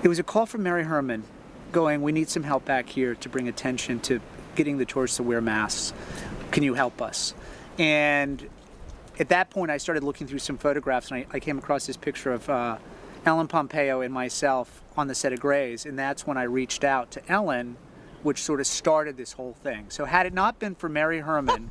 It was a call from Mary Herman going, we need some help back here to bring attention to getting the tourists to wear masks. Can you help us? And at that point, I started looking through some photographs, and I came across this picture of Ellen Pompeo and myself on the set of Grey's, and that's when I reached out to Ellen, which sort of started this whole thing. So had it not been for Mary Herman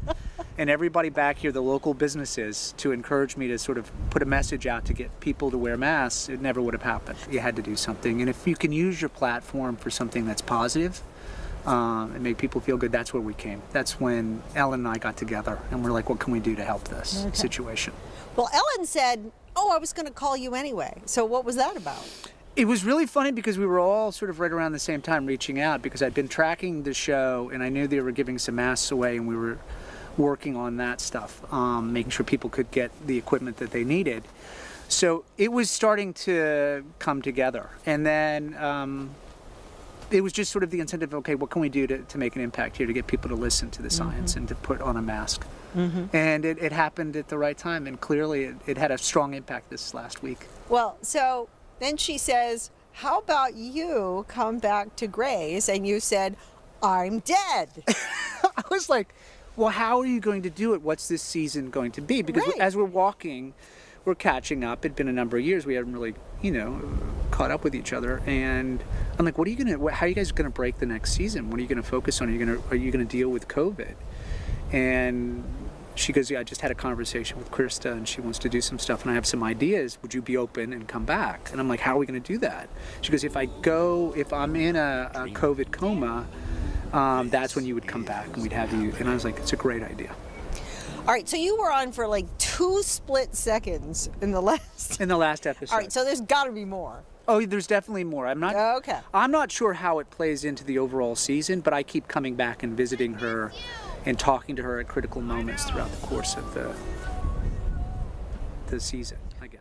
and everybody back here, the local businesses, to encourage me to sort of put a message out to get people to wear masks, it never would have happened. You had to do something. And if you can use your platform for something that's positive, and make people feel good, that's where we came. That's when Ellen and I got together and we're like, what can we do to help this situation? Well, Ellen said, I was going to call you anyway. So what was that about? It was really funny because we were all sort of right around the same time reaching out, because I'd been tracking the show and I knew they were giving some masks away, and we were working on that stuff, making sure people could get the equipment that they needed. So it was starting to come together. And then it was just sort of the incentive, okay, what can we do to make an impact here, to get people to listen to the science and to put on a mask? And it happened at the right time, and clearly it had a strong impact this last week. Well, so then she says, how about you come back to Grey's? And you said, I'm dead. I was like, well, how are you going to do it? What's this season going to be? Because as we're walking, we're catching up. It'd been a number of years. We hadn't really, caught up with each other. And I'm like, how are you guys going to break the next season? What are you going to focus on? Are you going to deal with COVID? And she goes, yeah, I just had a conversation with Krista and she wants to do some stuff and I have some ideas. Would you be open and come back? And I'm like, how are we going to do that? She goes, if I'm in a COVID coma, that's when you would come back and we'd have you. And I was like, it's a great idea. All right, so you were on for like 2 split seconds in the last episode. All right, so there's got to be more. Oh, there's definitely more. I'm not sure how it plays into the overall season, but I keep coming back and visiting her and talking to her at critical moments throughout the course of the season, I guess.